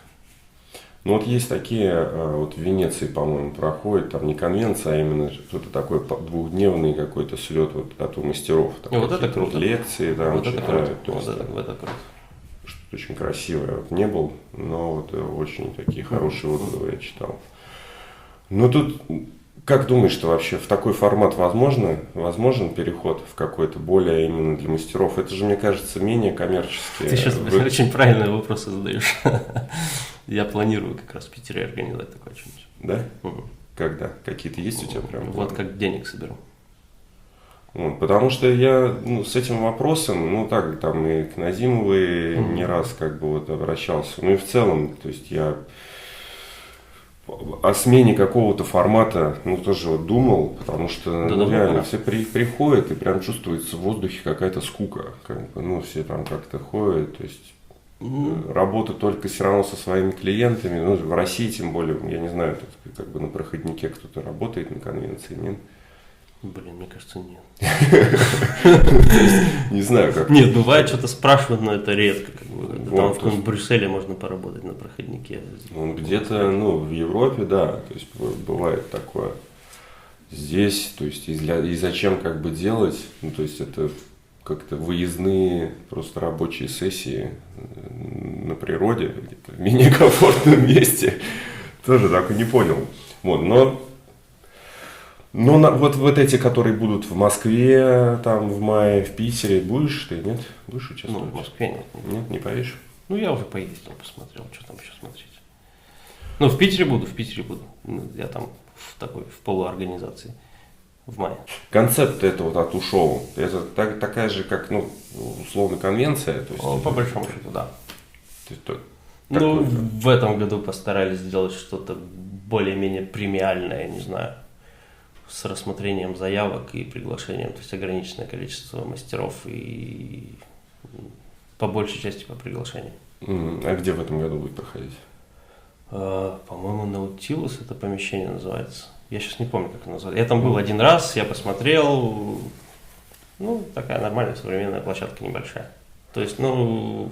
Ну, вот есть такие, вот в Венеции, по-моему, проходит, там не конвенция, а именно что-то такое двухдневный какой-то слет вот от мастеров. Там И вот это какие-то круто. лекции, там Вот это читают. круто. То Вот есть, это круто. что-то очень красивое. Вот не был, но вот очень такие хорошие отзывы я читал. Ну, тут, как думаешь, что вообще в такой формат возможен переход в какой-то более именно для мастеров? Это же, мне кажется, менее коммерчески. Ты сейчас очень правильные вопросы задаешь. Я планирую как раз в Питере организовать такое что-нибудь. Да? Мгм. Когда? Какие-то есть у тебя прям? Вот как денег соберу. Вот, потому что я с этим вопросом, ну так, там и к Назимовой не раз как бы вот обращался. Ну и в целом, то есть я о смене какого-то формата, ну тоже вот думал, потому что Да, ну, давно реально пора. все приходят и прям чувствуется в воздухе какая-то скука. Как бы, ну все там как-то ходят, то есть работа только все равно со своими клиентами. Ну, в России тем более, я не знаю, тут как бы на проходнике кто-то работает на конвенции, нет? Блин, мне кажется, нет. Не знаю, как. Нет, бывает, что-то спрашивают, но это редко. Как бы. Вот, Там в то каком-нибудь Брюсселе можно поработать на проходнике. Ну, где-то, ну, в Европе, да, то есть бывает такое. Здесь, то есть, и зачем как бы делать, ну, то есть, это как-то выездные просто рабочие сессии на природе, где-то в менее комфортном месте, тоже так и не понял. Вот, но вот эти, которые будут в Москве, там, в мае, в Питере, будешь ты, нет? Будешь Ну, участвовать? в Москве нет. Нет, не поедешь? Ну, я уже поездил, посмотрел, что там еще смотреть. Ну, в Питере буду. Ну, я там в полуорганизации в мае. Концепт этого тату-шоу, это такая же, как, ну, условно, конвенция? То есть, По большому счету, да. то есть, то- Ну, какой-то- в этом году постарались сделать что-то более-менее премиальное, не знаю, с рассмотрением заявок и приглашением, то есть ограниченное количество мастеров и по большей части по приглашению. А где в этом году будет проходить? По-моему, Наутилус это помещение называется. Я сейчас не помню, как оно называется. Я там был один раз, я посмотрел. Ну, такая нормальная современная площадка небольшая. То есть, ну,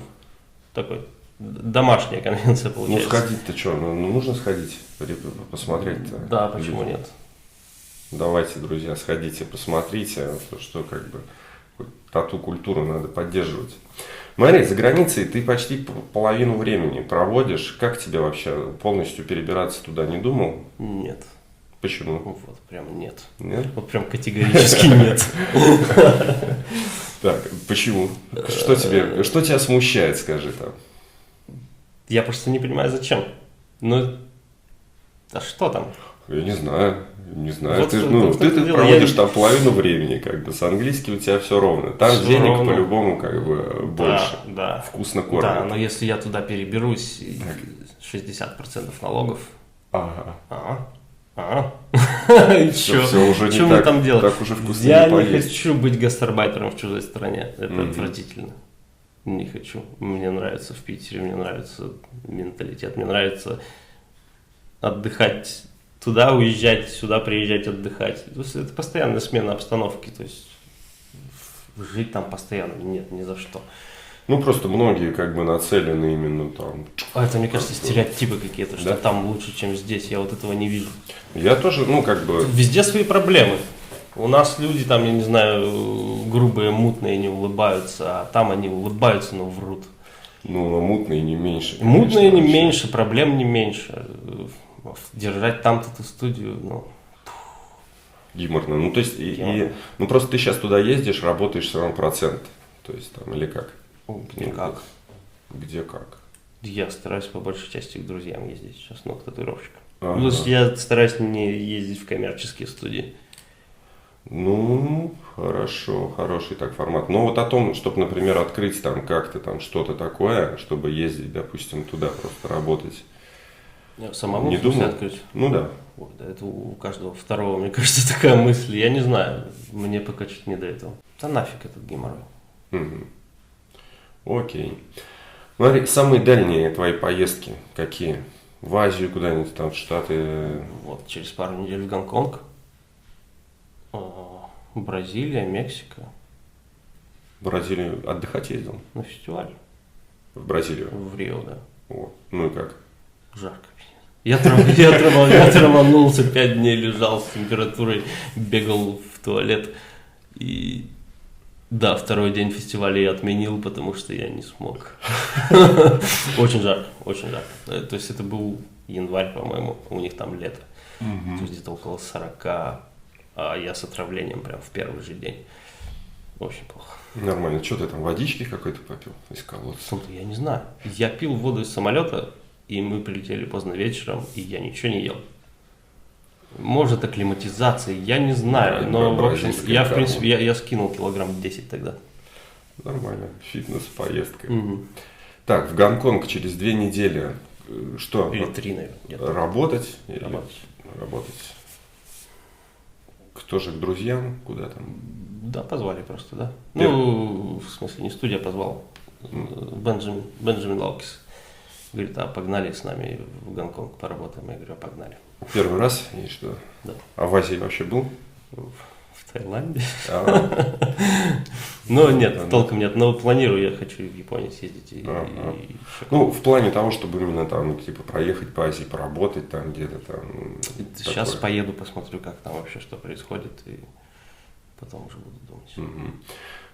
такой домашняя конвенция Ну, получается. сходить-то что? Ну, нужно сходить, посмотреть-то. Да, почему нет? Давайте, друзья, сходите, посмотрите, что как бы тату-культуру надо поддерживать. Смотри, за границей ты почти половину времени проводишь. Как тебе вообще полностью перебираться туда не думал? Нет. Почему? Вот прям нет. Нет? Вот прям категорически нет. Так, почему? Что тебя смущает, скажи там? Я просто не понимаю, зачем. Ну, а что там? Я не знаю. Вот Ты, в ты том-то дело, проводишь я- там половину времени, как бы с английским у тебя все ровно. Там Всё денег ровно. по-любому как бы больше. Да. Вкусно Да, кормят. но если я туда переберусь, и 60% налогов. Ага. И Всё, чё? всё, уже не Чё мне так- там делать? так уже вкусно Я не не поесть. хочу быть гастарбайтером в чужой стране. Это Мгм. отвратительно. Не хочу. Мне нравится в Питере, мне нравится менталитет, мне нравится отдыхать туда, уезжать, сюда приезжать отдыхать. То есть это постоянная смена обстановки. То есть жить там постоянно нет, ни за что. Ну, просто многие как бы нацелены именно там. А это, мне кажется, стереотипы какие-то, что Да? там лучше, чем здесь. Я вот этого не вижу. Я тоже, ну, как бы... Везде свои проблемы. У нас люди там, я не знаю, грубые, мутные, не улыбаются, а там они улыбаются, но врут. Ну, мутные не меньше. Мутные не конечно, вообще. меньше, проблем не меньше. Держать там-то эту студию, ну, Гиморно. Ну, то есть, Гиморно. ну, просто ты сейчас туда ездишь, работаешь все равно процент. То есть, там, или как? где как. Где как? Я стараюсь по большей части к друзьям ездить сейчас, ну, к татуировщикам. Ага. То есть я стараюсь не ездить в коммерческие студии. Ну, хорошо, хороший так формат. Но вот о том, чтобы, например, открыть там как-то там что-то такое, чтобы ездить, допустим, туда просто работать. Самому Не в смысле думал? открыть. Ну да. Ой, да это у каждого второго, мне кажется, такая мысль. Я не знаю, мне пока что-то не до этого. Да нафиг этот геморрой. Мгм. Окей. Смотри, самые дальние твои поездки какие? В Азию куда-нибудь, там, в Штаты? Вот через пару недель в Гонконг, Бразилия, Мексика, В Бразилию отдыхать ездил? на фестиваль В Бразилию? в Рио, да. О, ну и как? Жарко. Я траванулся, 5 дней лежал с температурой, бегал в туалет. И да, второй день фестиваля я отменил, потому что я не смог. Очень жарко, очень жарко. То есть это был январь, по-моему, у них там лето. То есть где-то около 40, а я с отравлением прям в первый же день. Очень плохо. Нормально. Что ты там, водички какой-то попил из колодца? Сам-то я не знаю. Я пил воду из самолета, и мы прилетели поздно вечером, и я ничего не ел. Может, акклиматизация, я не знаю. Да, Но, в общем, бразильская я, в карма. принципе, я скинул килограмм 10 тогда. Нормально. Фитнес-поездка. Мгм. Так, в Гонконг через 2 недели. Что? Или 3, наверное. где-то. Работать? Или Работать. работать. Кто же к друзьям? Куда там? Да, позвали просто, да. Первый. Ну, в смысле, не студия позвал. Бенджамин Лаукис. Говорит, а погнали с нами в Гонконг поработаем. Я говорю, а погнали. Первый раз и что? Да. А в Азии вообще был? В Таиланде. А, Но нет, Ага. толком нет. Но планирую, я хочу в Японию съездить. Ага. И ещё Ну, в плане того, чтобы именно там, типа, проехать по Азии, поработать там где-то там. Сейчас такое. поеду, посмотрю, как там вообще что происходит, и потом уже буду думать. Мгм.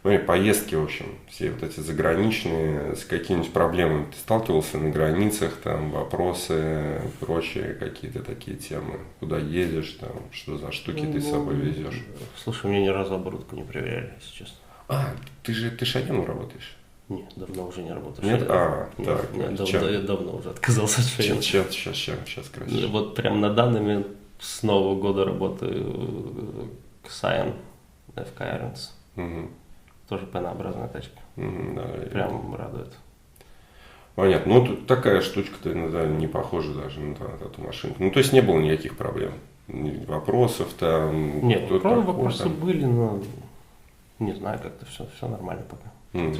Ну и поездки, в общем, все вот эти заграничные, с какими-нибудь проблемами ты сталкивался на границах, там вопросы, прочие какие-то такие темы, куда едешь, там, что за штуки ты с собой везешь. Слушай, мне ни разу оборудку не проверяли, если честно. А, ты шагеном работаешь? Нет, давно уже не работаю. Нет? Шагом. А, Нет, так, нет, чем? я давно уже отказался от шагом. Сейчас красиво. Вот прям на данный момент с Нового года работаю к Cyan FK Irons. Мгм. Тоже пенообразная тачка. Мгм, да, Прям радует. Понятно. Ну, тут такая штучка-то иногда не похожа даже на эту машинку. Ну, то есть не было никаких проблем. Ни вопросов там. Нет, кто правда, такой, вопросы там. были, но не знаю, как-то все нормально пока. Мгм.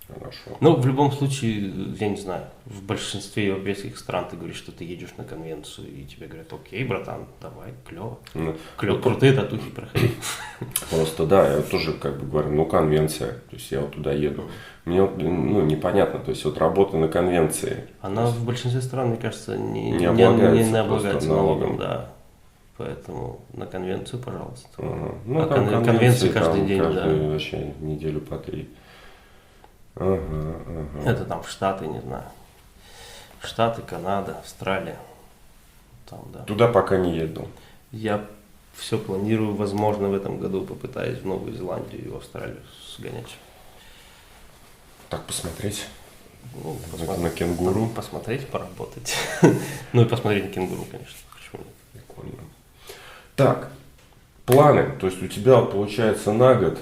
Хорошо. Ну, в любом случае, я не знаю, в большинстве европейских стран ты говоришь, что ты едешь на конвенцию, и тебе говорят: окей, братан, давай, клево. Ну, Клево, крутые татухи, проходи. просто да, я тоже как бы говорю, ну конвенция, то есть я вот туда еду. Мне вот, ну, непонятно, то есть вот работа на конвенции. Она в большинстве стран, мне кажется, Не облагается не облагается просто налогом, налогом. да. Поэтому на конвенцию, пожалуйста. Ага. Ну, А там конвенции там каждый день, каждую да. вообще неделю по 3. Ага, ага. Это там Штаты, не знаю. Штаты, Канада, Австралия. Там, да. Туда пока не еду. Я все планирую, возможно, в этом году попытаюсь в Новую Зеландию и в Австралию сгонять. Так посмотреть Ну, на кенгуру. Посмотреть, поработать. Ну и посмотреть на кенгуру, конечно. Почему нет? Прикольно. Так, планы. То есть у тебя получается на год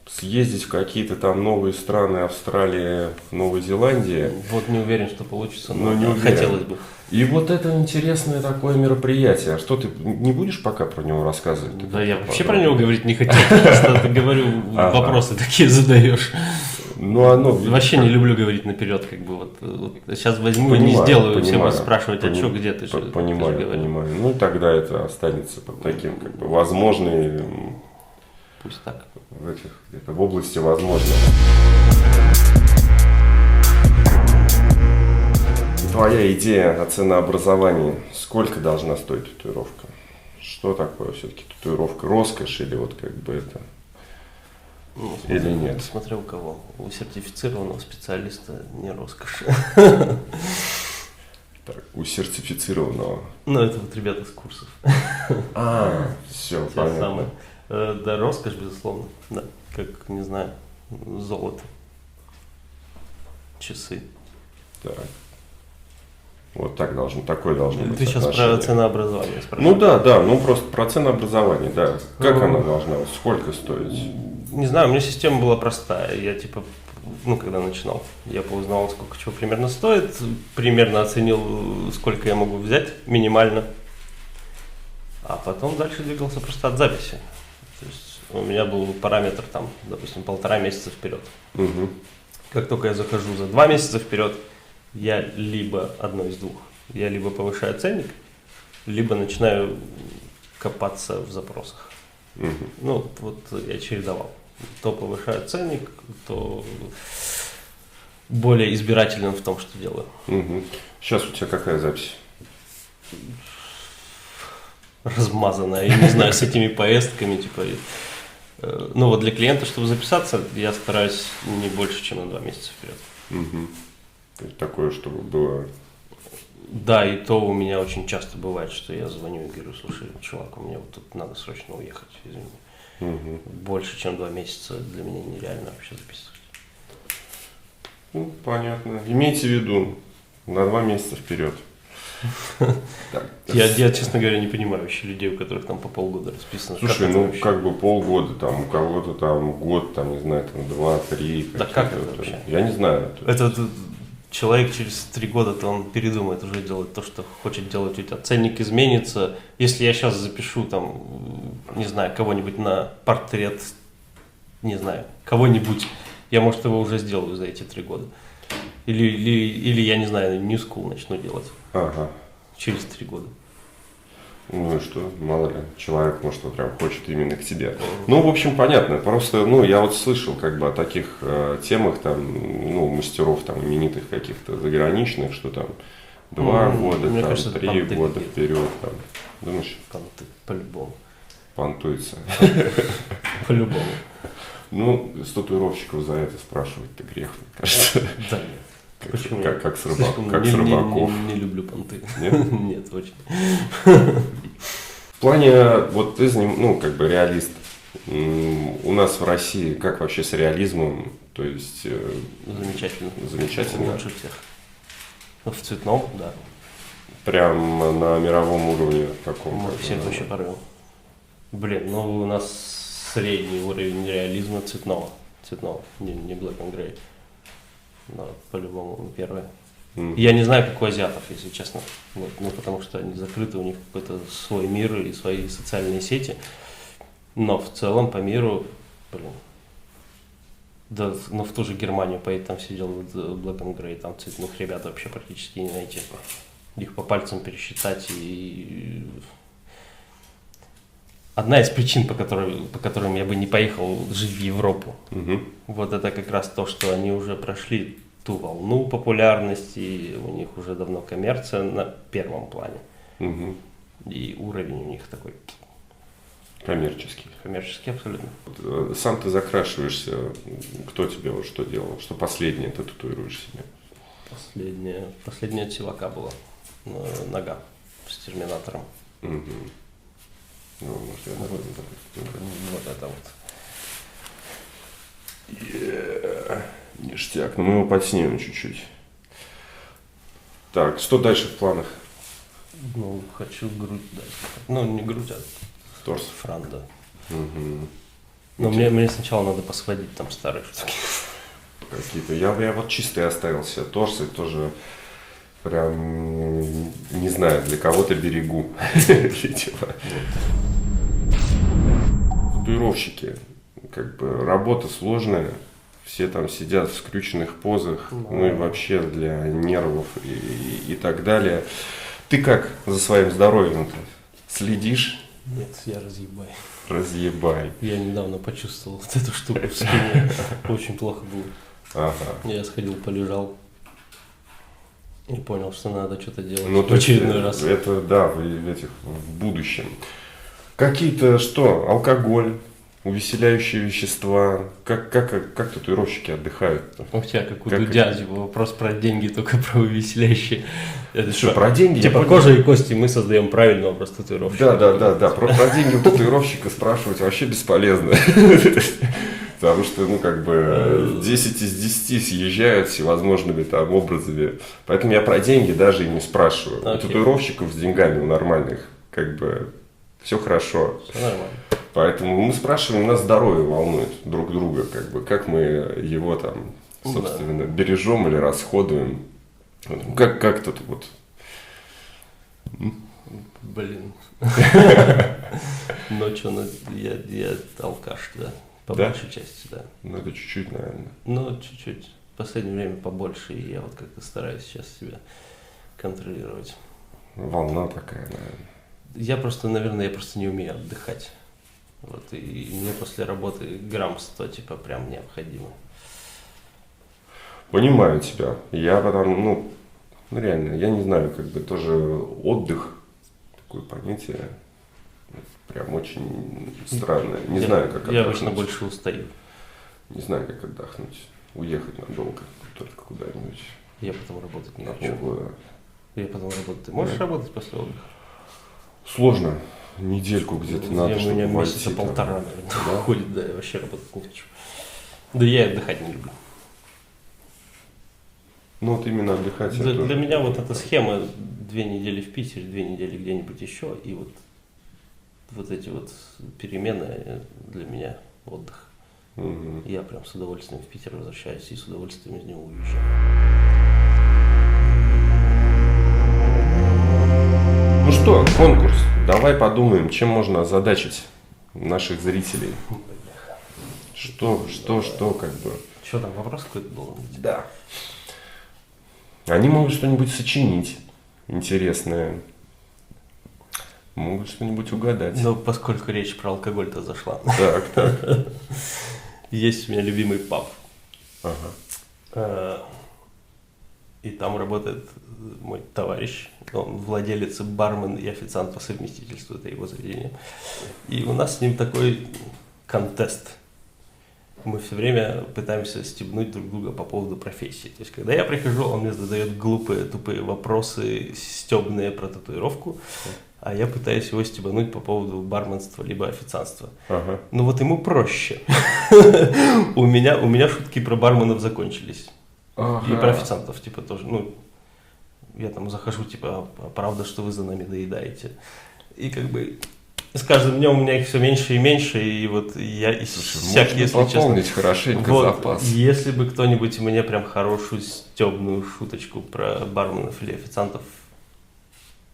съездить в какие-то там новые страны, Австралия, Новая Зеландия. Вот не уверен, что получится, Ну, но не да, уверен. хотелось бы. И вот это интересное такое мероприятие. А что ты не будешь пока про него рассказывать? Ты Да, я как-то вообще про подробнее? него говорить не хотел, просто ты говорю, Ага. вопросы такие задаешь. Ну, оно... Вообще не люблю говорить наперед, как бы вот сейчас возьму и не Понимаю, сделаю, все понимаю. вас спрашивать: а Пони- что, где ты, что ты Понимаю, же говорил. понимаю. Ну, тогда это останется под таким, как бы, возможный, Пусть так. в этих, где-то в области возможного. Твоя идея о ценообразовании. Сколько должна стоить татуировка? Что такое все-таки татуировка? Роскошь или вот как бы это? Ну, Или нет? Смотря у кого. У сертифицированного специалиста не роскошь. Так, у сертифицированного. Ну, это вот ребята с курсов. Все, Те понятно. самые. Да, роскошь, безусловно. Да, как, не знаю, золото. Часы. Так. Вот так такое должно быть Ты сейчас про отношение. ценообразование спрашиваешь? Ну да, ну просто про ценообразование, да. Как Ну, она должна, сколько стоить? Не знаю, у меня система была простая. Я типа, ну, когда начинал, я поузнал, сколько чего примерно стоит, примерно оценил, сколько я могу взять минимально, а потом дальше двигался просто от записи. То есть у меня был параметр там, допустим, 1,5 месяца вперед. Угу. Как только я захожу за 2 месяца вперед, я либо одно из двух. Я либо повышаю ценник, либо начинаю копаться в запросах. Угу. Ну, вот я чередовал. То повышаю ценник, то более избирателен в том, что делаю. Угу. Сейчас у тебя какая запись? Размазанная, я не знаю, с этими поездками, типа. Ну вот для клиента, чтобы записаться, я стараюсь не больше, чем на 2 месяца вперед. Угу. То есть такое, чтобы было... Да, и то у меня очень часто бывает, что я звоню и говорю: слушай, чувак, у меня вот тут надо срочно уехать, извини. Угу. Больше, чем 2 месяца для меня нереально вообще записывать. Ну, понятно. Имейте в виду, на 2 месяца вперед. Так. Я, честно говоря, не понимаю вообще людей, у которых там по полгода расписано. Слушай, это ну вообще? как бы полгода, там у кого-то там год, там, не знаю, там 2-3. Да как это вообще? Я не знаю. Этот человек через 3 года-то он передумает уже делать то, что хочет делать у тебя. Ценник изменится. Если я сейчас запишу там, не знаю, кого-нибудь на портрет, не знаю, кого-нибудь, я, может, его уже сделаю за эти 3 года. Или я не знаю, New School начну делать Ага. через 3 года. Ну и что, мало ли, человек, может, он прям хочет именно к тебе. Ну, в общем, понятно. Просто, ну, я вот слышал как бы о таких темах, там, ну, мастеров там именитых каких-то заграничных, что там 2 года, мне там, кажется, это 3 понты года какие-то. вперед, там. Думаешь, Понты, по-любому. понтуется. По-любому. Ну, с татуировщиков за это спрашивать-то грех, мне кажется. Да нет. Почему? Как с Слишком рыбаков. Не люблю понты. Нет? Нет, очень. В плане, вот ты, ну, как бы реалист. У нас в России как вообще с реализмом? То есть, Замечательно. замечательно. Лучше всех. Ну, в цветном, да. Прям на мировом уровне таком. Мы как всех бы, вообще порвем. Блин, ну у нас средний уровень реализма цветного. Цветного, не black and grey. Но по-любому первое. Я не знаю, как у азиатов, если честно. Вот, ну, потому что они закрыты, у них какой-то свой мир и свои социальные сети. Но в целом по миру, блин, Да, но в ту же Германию поедет, там сидел вот Black and Grey, там цветных ребят вообще практически не найти. Их по пальцам пересчитать. И одна из причин, по которым я бы не поехал жить в Европу, вот это как раз то, что они уже прошли ту волну популярности, у них уже давно коммерция на первом плане. И уровень у них такой коммерческий. Коммерческий абсолютно. Сам ты закрашиваешься, кто тебе вот что делал? Что последнее ты татуируешь себе? Последняя от Сивака была. Нога с терминатором. Ну, может, я Вот это вот. Ништяк. Ну, мы его подснимем чуть-чуть. Так, что дальше в планах? Ну, хочу грудь дать. Ну, не грудь, а торс. Франда. Но мне сначала надо посводить там старые штуки. Какие-то. Я вот чистый оставил себе торс и тоже прям не знаю, для кого-то берегу. Татуировщики. Как бы работа сложная. Все там сидят в скрюченных позах, ну и вообще для нервов и так далее. Ты как за своим здоровьем-то? Следишь? Нет, я разъебай. Разъебай. Я недавно почувствовал вот эту штуку в спине. Очень плохо было. Ага. Я сходил, полежал. И понял, что надо что-то делать. Ну, в очередной раз. Это, да, в будущем. Какие-то что? Алкоголь, увеселяющие вещества. Как татуировщики отдыхают-то? У тебя, как у Дудя, типа, вопрос про деньги, только про увеселяющие. Это что, про деньги? Типа кожа и кости мы создаем правильный образ татуировщика. Да. Про деньги у татуировщика спрашивать вообще бесполезно. Потому что, 10 из 10 съезжают всевозможными там образами. Поэтому я про деньги даже и не спрашиваю. У татуировщиков с деньгами, у нормальных, все хорошо. Все нормально. Поэтому мы спрашиваем, нас здоровье волнует друг друга, как мы его там, собственно, бережем или расходуем. Как тут вот. Блин. Но что, я алкаш, да. По большей части, да. Ну, это чуть-чуть, наверное. Ну, чуть-чуть. В последнее время побольше, и я вот как-то стараюсь сейчас себя контролировать. Волна такая, наверное. Я просто не умею отдыхать. Вот, и мне после работы грамм 100, типа, прям необходимо. Понимаю тебя. Я потом, реально, я не знаю, тоже отдых, такое понятие, прям очень странное. Не знаю, как отдохнуть. Я обычно больше устаю. Не знаю, как отдохнуть. Уехать надолго, только куда-нибудь. Я потом работать не на хочу. полгода. Я потом работать. Ты можешь работать после отдыха? Сложно. Недельку где-то надо, чтобы войти. У меня месяца полтора, наверное, уходит, да, я вообще работать не хочу. Да я и отдыхать не люблю. Ну вот именно отдыхать. Для меня вот эта схема 2 недели в Питере, 2 недели где-нибудь еще, и вот эти вот перемены для меня отдых. Угу. Я прям с удовольствием в Питер возвращаюсь и с удовольствием из него уезжаю. Ну что, конкурс. Давай подумаем, чем можно озадачить наших зрителей. Что, как бы. Что там, вопрос какой-то был? Да. Они могут что-нибудь сочинить интересное. Могут что-нибудь угадать. Ну, поскольку речь про алкоголь-то зашла. Так. Есть у меня любимый паб. Ага. И там работает мой товарищ. Он владелец, бармен и официант по совместительству, это его заведение. И у нас с ним такой контест. Мы все время пытаемся стебнуть друг друга по поводу профессии. То есть, когда я прихожу, он мне задает глупые, тупые вопросы, стебные про татуировку, а я пытаюсь его стебануть по поводу барменства либо официанства. Ага. Ну вот ему проще. У меня шутки про барменов закончились. И про официантов, типа, тоже, я там захожу, типа, а правда, что вы за нами доедаете? И с каждым днем у меня их все меньше и меньше, и вот я из всяких, если пополнить честно, хорошенько запас. Если бы кто-нибудь мне прям хорошую стебную шуточку про барменов или официантов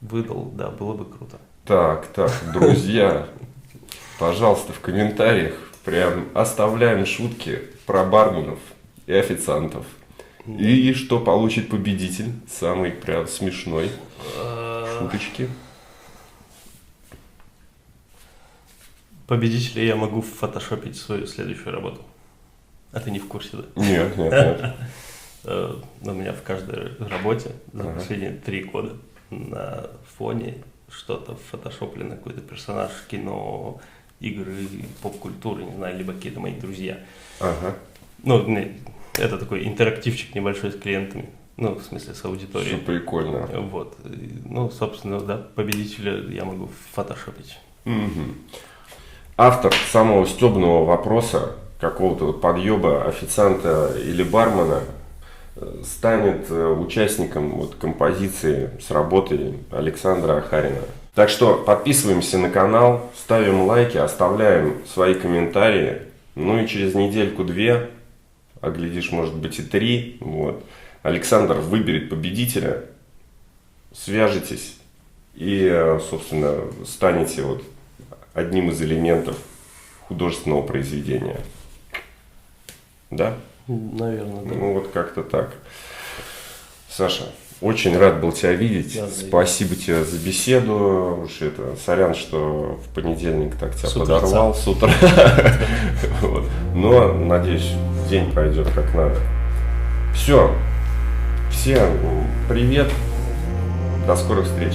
выдал, да, было бы круто. Так, друзья, пожалуйста, в комментариях Прям оставляем шутки про барменов и официантов. И что получит победитель? Самый прям смешной. Шуточки. Победителя я могу фотошопить свою следующую работу. А ты не в курсе, да? Нет, нет, нет. У меня в каждой работе за последние 3 года на фоне что-то фотошоплено, какой-то персонаж кино, игры, поп-культуры, не знаю, либо какие-то мои друзья. Ага. Ну, это такой интерактивчик небольшой с клиентами, ну, в смысле, с аудиторией. Все прикольно. Вот. Ну, собственно, да, победителя я могу фотошопить. Автор самого стебного вопроса, какого-то подъеба официанта или бармена, станет участником вот композиции с работой Александра Ахарина. Так что подписываемся на канал, ставим лайки, оставляем свои комментарии. Ну и через недельку-две, а глядишь, может быть и 3, вот, Александр выберет победителя, свяжитесь и, собственно, станете вот одним из элементов художественного произведения. Да? Наверное, да. Ну вот как-то так. Саша, очень рад был тебя видеть. Да, Спасибо тебе за беседу. Уж это, сорян, что в понедельник так тебя С утреца. подорвал с утра. Но, надеюсь, день пройдет как надо. Все. Всем привет. До скорых встреч.